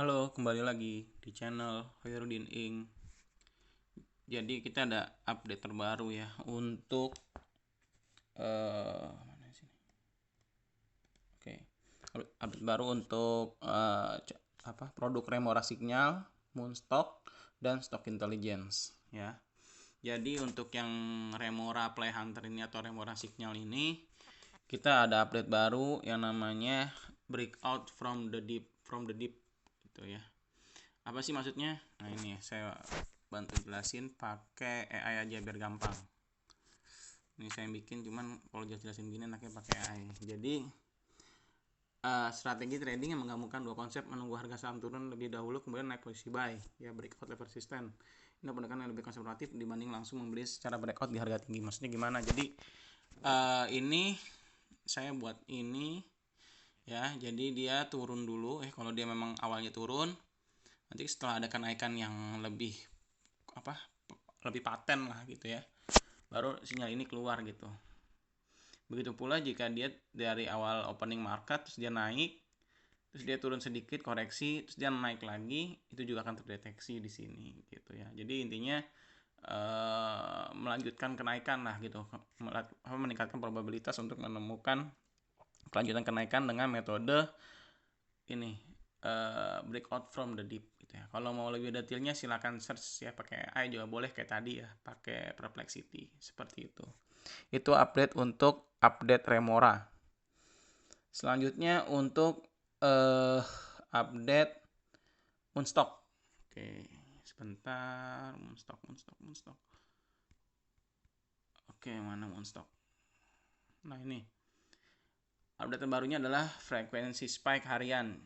Halo, kembali lagi di channel Hoyrudin Inc. Jadi kita ada update terbaru ya untuk mana sini? Oke, update baru untuk produk Remora Signal, Moonstock dan Stock Intelligence ya. Jadi untuk yang Remora Play Hunter ini atau Remora Signal ini kita ada update baru yang namanya Breakout from the Deep gitu ya. Apa sih maksudnya? Nah ini saya bantu jelasin pakai AI aja biar gampang. Ini saya bikin, cuman kalau jelasin gini enaknya pakai AI. Jadi strategi trading yang menggabungkan dua konsep: menunggu harga saham turun lebih dahulu kemudian naik posisi buy ya, breakout level resistance. Ini pendekatan yang lebih konservatif dibanding langsung membeli secara breakout di harga tinggi. Maksudnya gimana? Jadi ini saya buat ini ya, jadi dia turun dulu. Kalau dia memang awalnya turun, nanti setelah ada kenaikan yang lebih lebih paten lah gitu ya, baru sinyal ini keluar gitu. Begitu pula jika dia dari awal opening market terus dia naik, terus dia turun sedikit koreksi, terus dia naik lagi, itu juga akan terdeteksi di sini gitu ya. Jadi intinya melanjutkan kenaikan lah gitu, meningkatkan probabilitas untuk menemukan kelanjutan kenaikan dengan metode ini, breakout from the deep gitu ya. Kalau mau lebih detailnya silakan search ya, pakai AI juga boleh kayak tadi ya, pakai Perplexity seperti itu. Itu update untuk update Remora. Selanjutnya untuk update Moonstock. Oke, sebentar. Moonstock. Oke, mana Moonstock? Nah ini update terbarunya adalah frekuensi spike harian.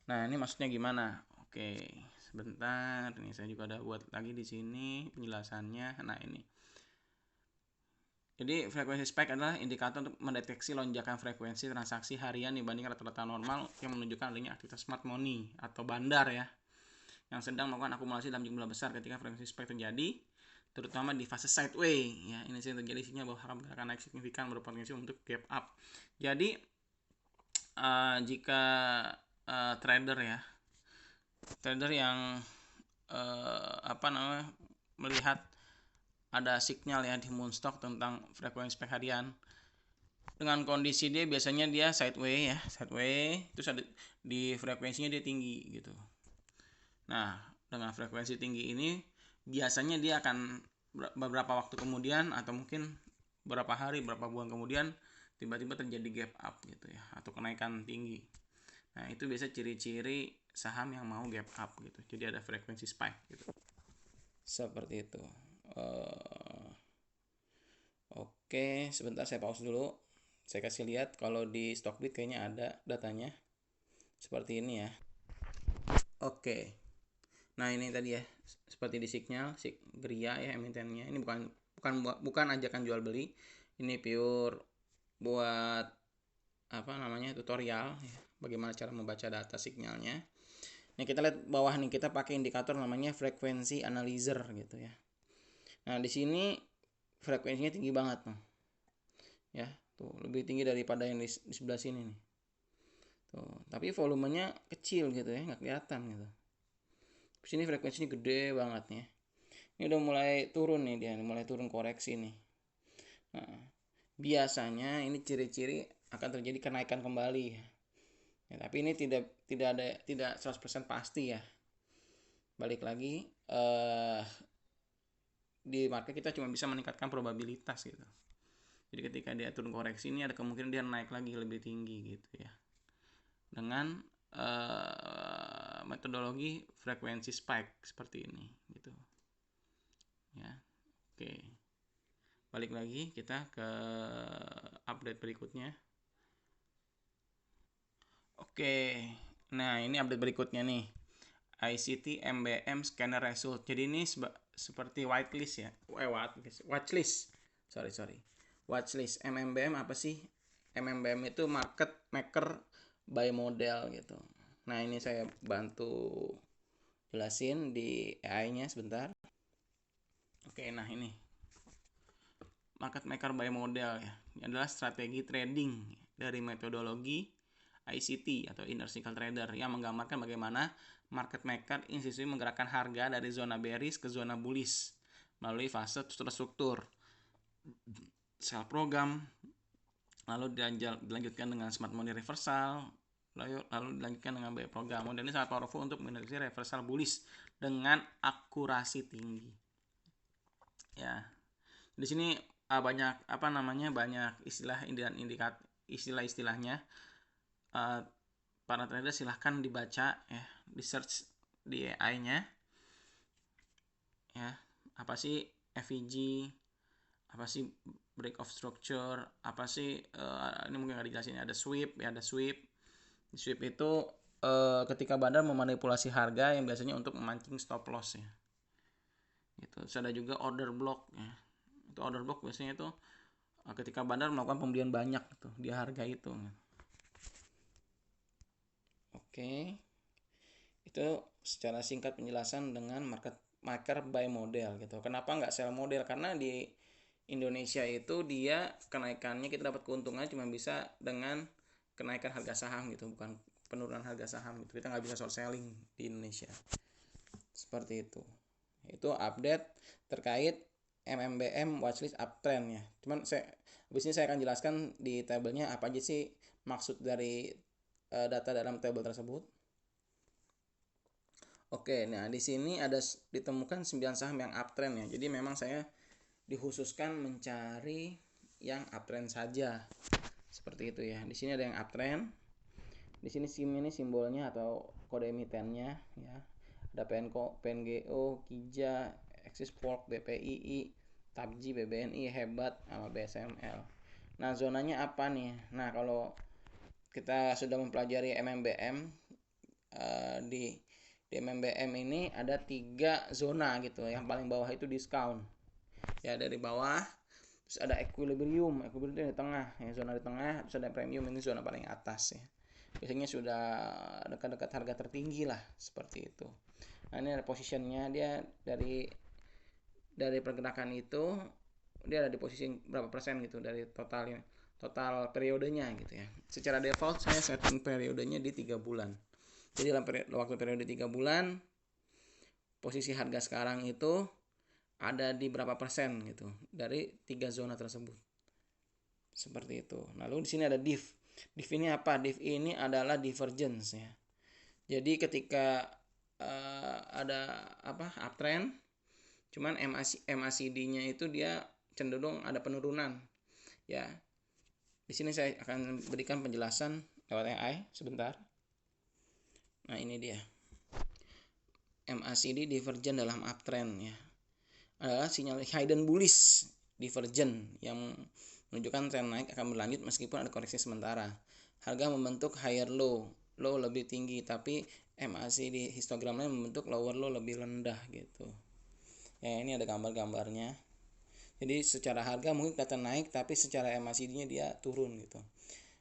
Nah ini maksudnya gimana? Oke, sebentar. Ini saya juga ada buat lagi di sini penjelasannya. Nah ini. Jadi frekuensi spike adalah indikator untuk mendeteksi lonjakan frekuensi transaksi harian dibanding rata-rata normal yang menunjukkan adanya aktivitas smart money atau bandar ya, yang sedang melakukan akumulasi dalam jumlah besar. Ketika frekuensi spike terjadi, terutama di fase sideway ya, ini sering terjadi sinyal bahwa harga akan naik signifikan berpotensi untuk gap up. Jadi jika trader yang melihat ada sinyal ya di Moonstock tentang frekuensi spike harian, dengan kondisi dia biasanya dia sideway, terus ada di frekuensinya dia tinggi gitu. Nah dengan frekuensi tinggi ini biasanya dia akan beberapa waktu kemudian atau mungkin beberapa hari, beberapa bulan kemudian tiba-tiba terjadi gap up gitu ya, atau kenaikan tinggi. Nah itu biasa ciri-ciri saham yang mau gap up gitu. Jadi ada frekuensi spike gitu. Seperti itu. Oke, sebentar saya pause dulu. Saya kasih lihat kalau di Stockbit kayaknya ada datanya. Seperti ini ya. Oke. Nah, ini tadi ya. Seperti di signal, Gria ya emitennya. Ini bukan ajakan jual beli. Ini pure buat tutorial ya, bagaimana cara membaca data signalnya. Nih kita lihat bawah nih, kita pakai indikator namanya frekuensi analyzer gitu ya. Nah, di sini frekuensinya tinggi banget tuh. Ya, tuh lebih tinggi daripada yang di sebelah sini nih. Tuh, tapi volumenya kecil gitu ya, nggak kelihatan gitu. Di sini frekuensinya gede banget ya. Ini udah mulai turun nih dia, mulai turun koreksi nih. Nah, biasanya ini ciri-ciri akan terjadi kenaikan kembali ya. Ya, tapi ini tidak 100% pasti ya. Balik lagi di market kita cuma bisa meningkatkan probabilitas gitu. Jadi ketika dia turun koreksi ini ada kemungkinan dia naik lagi lebih tinggi gitu ya, dengan metodologi frekuensi spike seperti ini gitu ya. Oke, balik lagi kita ke update berikutnya. Oke, nah ini update berikutnya nih, ICT MBM scanner result. Jadi ini seperti whitelist ya, watchlist. Watchlist. MMBM apa sih? MMBM itu market maker by model gitu. Nah ini saya bantu jelasin di AI-nya sebentar. Oke, nah ini market maker by model ya. Ini adalah strategi trading dari metodologi ICT atau Inner Cycle Trader yang menggambarkan bagaimana market maker institusi menggerakkan harga dari zona bearish ke zona bullish melalui fase struktur sell program, lalu dilanjutkan dengan smart money reversal, lalu dilanjutkan dengan buy program. Model ini sangat powerful untuk mendeteksi reversal bullish dengan akurasi tinggi. Ya, di sini banyak banyak istilah dan istilah-istilahnya. Para trader silahkan dibaca ya, di search di AI-nya ya, apa sih FEG, apa sih break of structure, apa sih ini mungkin nggak dijelasin. Ada sweep ya, ada sweep. Sweep itu ketika bandar memanipulasi harga yang biasanya untuk memancing stop loss ya. Itu ada juga order block ya. Itu order block biasanya itu ketika bandar melakukan pembelian banyak gitu di harga itu. Oke. Itu secara singkat penjelasan dengan market buy model gitu. Kenapa nggak sell model? Karena di Indonesia itu dia kenaikannya, kita dapat keuntungan cuma bisa dengan kenaikan harga saham gitu, bukan penurunan harga saham gitu. Kita nggak bisa short selling di Indonesia. Seperti itu. Itu update terkait MMBM watchlist uptrend ya. Cuman habis ini saya akan jelaskan di tabelnya apa aja sih maksud dari data dalam tabel tersebut. Oke, nah di sini ada ditemukan 9 saham yang uptrend ya. Jadi memang saya dikhususkan mencari yang uptrend saja. Seperti itu ya. Di sini ada yang uptrend. Di sini SIM ini simbolnya atau kode emitennya ya. Ada PNGO, KIJA, Axis Fork, BPII, TABJI, BBNI, Hebat, sama BSML. Nah, zonanya apa nih? Nah, kalau kita sudah mempelajari MMBM di MMBM ini ada 3 zona gitu. Yang paling bawah itu discount. Ya, dari bawah. Terus ada equilibrium itu di tengah, ya, zona di tengah. Terus ada premium, ini zona paling atas ya. Biasanya sudah dekat-dekat harga tertinggi lah, seperti itu. Nah, ini ada positionnya, dia dari pergerakan itu dia ada di posisi berapa persen gitu dari total periodenya gitu ya. Secara default saya setting periodenya di 3 bulan. Jadi dalam waktu periode 3 bulan, posisi harga sekarang itu ada di berapa persen gitu dari 3 zona tersebut. Seperti itu. Lalu di sini ada div. Div ini apa? Div ini adalah divergence ya. Jadi ketika ada uptrend, cuman MACD-nya itu dia cenderung ada penurunan ya. Di sini saya akan berikan penjelasan lewat AI sebentar. Nah, ini dia. MACD divergent dalam uptrend ya. Adalah sinyal hidden bullish divergent yang menunjukkan tren naik akan berlanjut meskipun ada koreksi sementara. Harga membentuk higher low lebih tinggi, tapi MACD histogramnya membentuk lower low lebih rendah gitu. Ya, ini ada gambar-gambarnya. Jadi secara harga mungkin kelihatan naik, tapi secara MACD-nya dia turun gitu.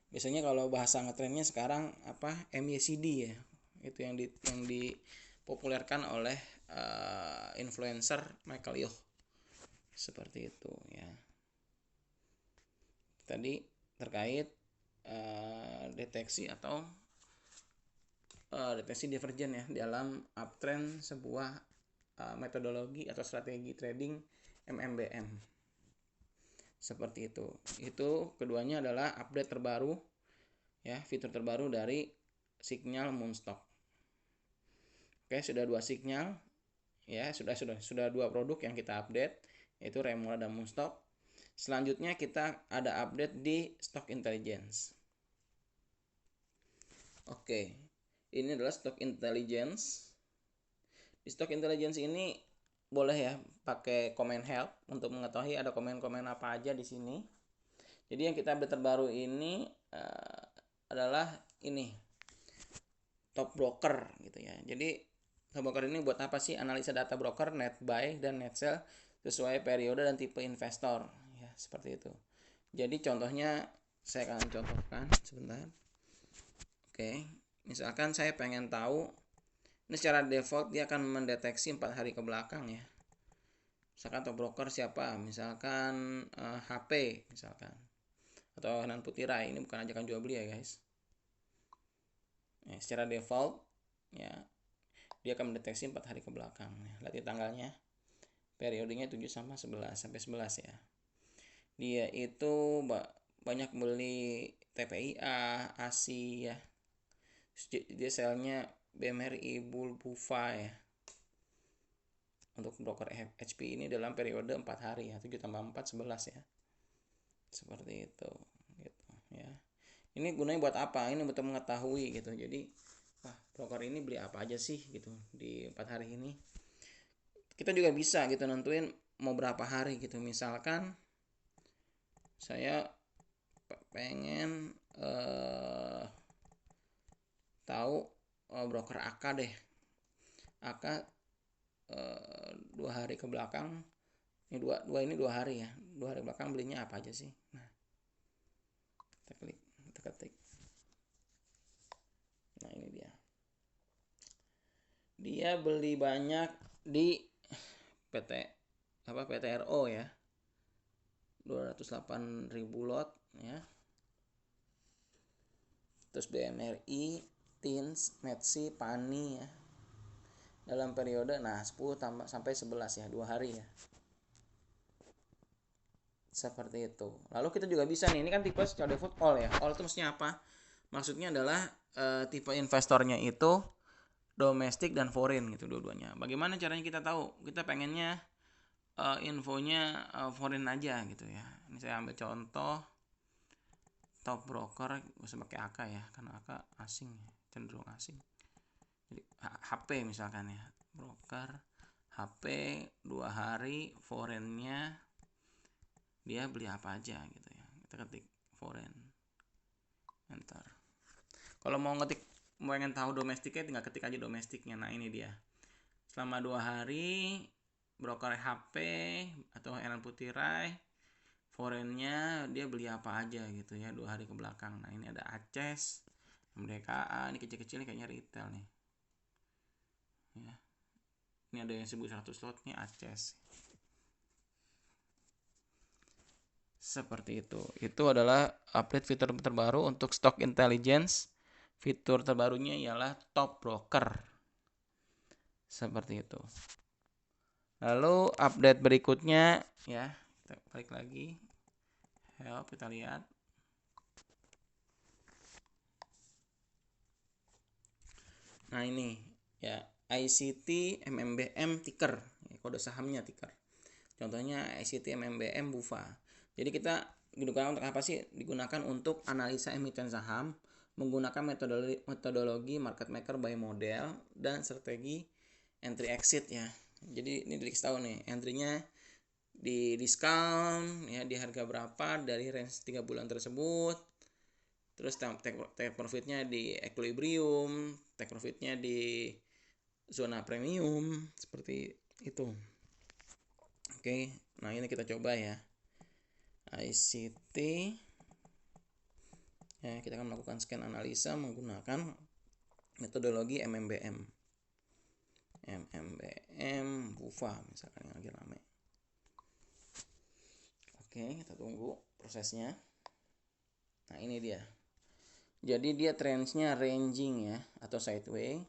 Biasanya kalau bahasa ngetrennya sekarang MACD ya. Itu yang dipopulerkan oleh influencer Michael Yo. Seperti itu ya. Tadi terkait deteksi atau deteksi divergen ya dalam uptrend sebuah metodologi atau strategi trading MMBM. Seperti itu. Itu keduanya adalah update terbaru ya, fitur terbaru dari signal Moonstock. Oke, sudah 2 signal ya, sudah 2 produk yang kita update, yaitu Remora dan Moonstock. Selanjutnya kita ada update di Stock Intelligence. Oke, ini adalah Stock Intelligence. Di Stock Intelligence ini boleh ya pakai comment help untuk mengetahui ada komen-komen apa aja di sini. Jadi yang kita update terbaru ini adalah ini top broker gitu ya. Jadi top broker ini buat apa sih? Analisa data broker, net buy dan net sell sesuai periode dan tipe investor ya, seperti itu. Jadi contohnya saya akan contohkan sebentar. Oke, misalkan saya pengen tahu, ini secara default dia akan mendeteksi 4 hari ke belakang ya. Misalkan top broker siapa? Misalkan HP misalkan. Atau Hanan Putirai, ini bukan ajakan jual beli ya guys. Secara default ya dia akan mendeteksi 4 hari ke belakang. Lihat di tanggalnya, periodenya 7 sama 11 sampai 11 ya. Dia itu banyak beli TPIA, ASI ya. Dia selnya BMRI, Bulbufa ya. Untuk broker HP ini dalam periode 4 hari ya, 7 tambah 4 11 ya. Seperti itu gitu ya. Ini gunanya buat apa? Ini untuk mengetahui gitu. Jadi broker ini beli apa aja sih gitu di 4 hari ini. Kita juga bisa gitu nentuin mau berapa hari gitu. Misalkan saya pengen tahu broker AK deh. AK 2 hari ke belakang. Ini ini 2 hari ya. 2 hari belakang belinya apa aja sih? Nah, kita klik, kita ketik. Nah, ini dia. Dia beli banyak di PTRO ya. 208.000 lot ya. Terus BMRI, TINS, Metsi, PANI ya. Dalam periode 10 tambah sampai 11 ya, 2 hari ya. Seperti itu. Lalu kita juga bisa nih, ini kan tipe secara default all ya. All itu maksudnya apa? Maksudnya adalah tipe investornya itu domestik dan foreign gitu dua-duanya. Bagaimana caranya kita tahu? Kita pengennya infonya foreign aja gitu ya. Ini saya ambil contoh top broker, bisa pakai AK ya, karena AK asing, cenderung asing. Jadi HP misalkan ya, broker HP 2 hari foreignnya dia beli apa aja gitu ya. Kita ketik foreign, enter. Kalau mau ingin tahu domestiknya tinggal ketik aja domestiknya. Nah ini dia, selama 2 hari broker HP atau Elan Putirai foreignnya dia beli apa aja gitu ya 2 hari ke belakang. Nah ini ada Aces, MDKA, ini kecil-kecil kayaknya retail nih ya. Ini ada yang 1100 lot nih Aces. Seperti itu. Itu adalah update fitur terbaru untuk stock intelligence. Fitur terbarunya ialah top broker. Seperti itu. Lalu update berikutnya ya, kita balik lagi. Help, kita lihat. Nah ini ya, ICT MMBM ticker, kode sahamnya ticker. Contohnya ICT MMBM Bufa. Jadi kita digunakan untuk apa sih? Digunakan untuk analisa emiten saham menggunakan metodologi market maker buy model dan strategi entry exit ya. Jadi ini dikasih tahu nih, entry-nya di discount ya, di harga berapa dari range 3 bulan tersebut. Terus take profitnya di equilibrium, take profitnya di zona premium, seperti itu. Oke, nah ini kita coba ya. ICT ya, kita akan melakukan scan analisa menggunakan metodologi MMBM Bufa misalkan yang lagi rame. Oke, kita tunggu prosesnya. Nah ini dia, jadi dia trendsnya ranging ya atau sideways,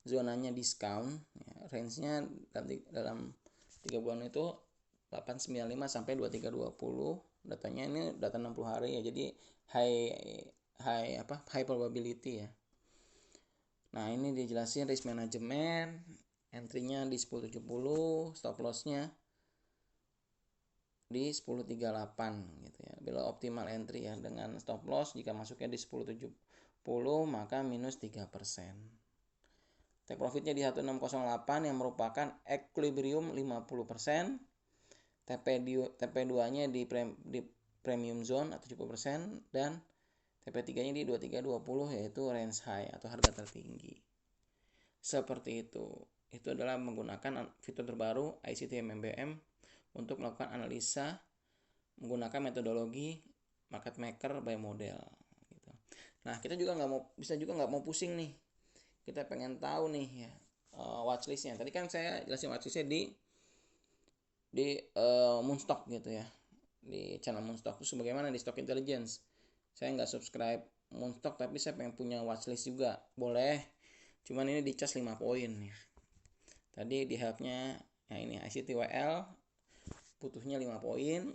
zonanya discount ya, range-nya dalam 3 bulan itu 895 sampai 2320. Datanya ini data 60 hari ya, jadi high probability ya. Nah ini dijelasin risk management, entry-nya di 1070, stop loss-nya di 1038 gitu ya. Bila optimal entry ya, dengan stop loss jika masuknya di 1070 maka minus 3%. Take profitnya di 1608 yang merupakan equilibrium 50%. TP2-nya di premium zone atau 70%, dan TP3-nya di 2320 yaitu range high atau harga tertinggi. Seperti itu. Itu adalah menggunakan fitur terbaru ICT MMBM untuk melakukan analisa menggunakan metodologi market maker by model gitu. Nah, kita juga nggak mau pusing nih. Kita pengen tahu nih ya watchlistnya. Tadi kan saya jelasin watchlistnya di Moonstock gitu ya, di channel Moonstock. Terus bagaimana di Stock Intelligence? Saya nggak subscribe Moonstock tapi saya pengen punya watchlist juga, boleh, cuman ini dicas 5 poin ya. Tadi di helpnya ya ini ICTWL butuhnya 5 poin,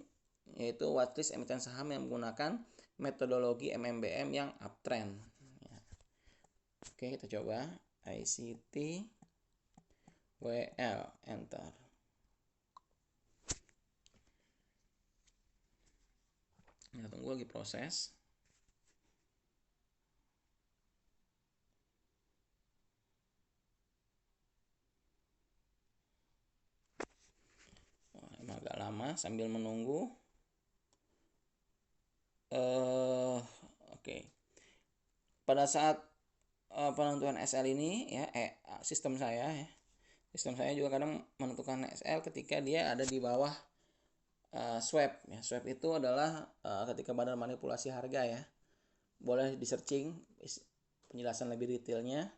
yaitu watchlist emiten saham yang menggunakan metodologi MMBM yang uptrend ya. Oke, kita coba ICTWL, enter. Kita tunggu lagi proses. Emang agak lama sambil menunggu. Oke. Pada saat penentuan SL ini ya, sistem saya juga kadang menentukan SL ketika dia ada di bawah swap ya. Swap itu adalah ketika badan manipulasi harga ya. Boleh di searching penjelasan lebih detailnya.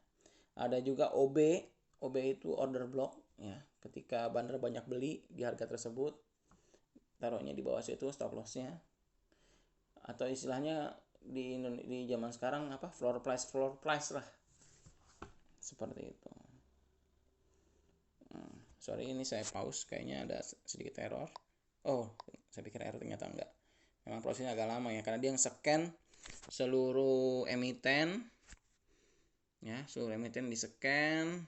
Ada juga OB itu order block ya. Ketika bandar banyak beli di harga tersebut, taruhnya di bawah situ stop lossnya. Atau istilahnya di zaman sekarang apa, floor price lah, seperti itu. Sorry, ini saya pause, kayaknya ada sedikit error. Oh, saya pikir error, ternyata enggak. Memang prosesnya agak lama ya, karena dia yang scan seluruh emiten ya, seluruh emiten di scan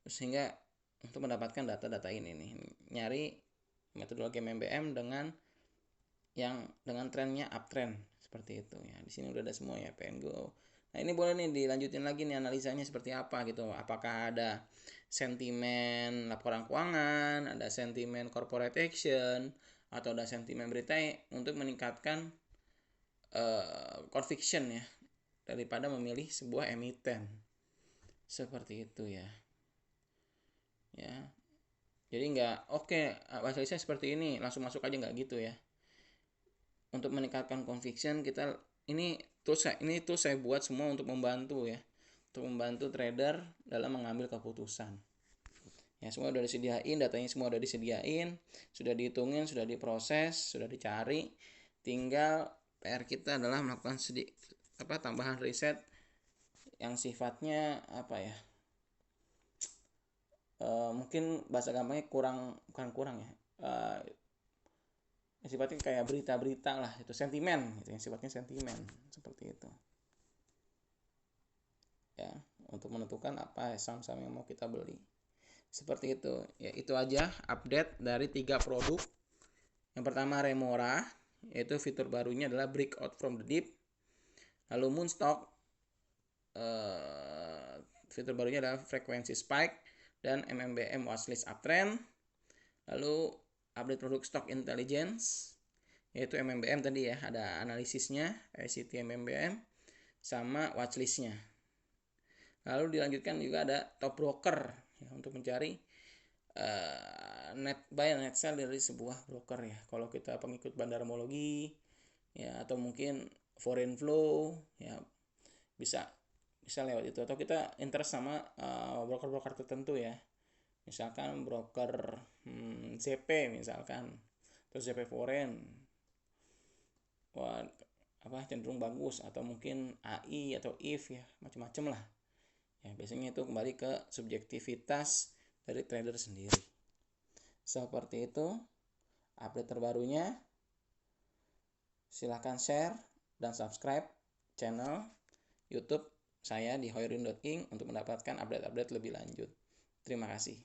sehingga untuk mendapatkan data-data ini nih, nyari metodologi MMBM dengan trennya uptrend seperti itu ya. Di sini udah ada semua ya, PNGO. Nah, ini boleh nih dilanjutin lagi nih analisanya seperti apa gitu. Apakah ada sentimen laporan keuangan, ada sentimen corporate action, atau ada sentimen berita untuk meningkatkan conviction ya, daripada memilih sebuah emiten. Seperti itu ya. Ya. Jadi nggak bahasa seperti ini langsung masuk aja, nggak gitu ya. Untuk meningkatkan conviction kita ini saya buat semua untuk membantu ya, untuk membantu trader dalam mengambil keputusan ya. Semua udah disediain, datanya semua udah disediain, sudah dihitungin, sudah diproses, sudah dicari, tinggal PR kita adalah melakukan tambahan riset yang sifatnya apa ya, mungkin bahasa gampangnya bukan kurang ya, sifatnya kayak berita-berita lah, itu sentimen gitu yang sifatnya sentimen seperti itu ya, untuk menentukan apa saham-saham yang mau kita beli. Seperti itu ya. Itu aja update dari 3 produk. Yang pertama Remora, yaitu fitur barunya adalah breakout from the deep. Lalu Moonstock, fitur barunya adalah frekuensi spike dan MMBM watchlist uptrend. Lalu update produk stock intelligence, yaitu MMBM tadi ya, ada analisisnya ICT MMBM sama watchlistnya. Lalu dilanjutkan juga ada top broker ya, untuk mencari net buy dan net sell dari sebuah broker ya. Kalau kita pengikut bandarmologi ya, atau mungkin foreign flow ya, bisa lewat itu. Atau kita interest sama broker-broker tertentu ya, misalkan broker CP misalkan, terus CP foreign, cenderung bagus, atau mungkin AI atau if ya, macam-macam lah ya. Biasanya itu kembali ke subjektivitas dari trader sendiri. Seperti itu update terbarunya. Silahkan share dan subscribe channel YouTube saya di hoirin.ing untuk mendapatkan update-update lebih lanjut. Terima kasih.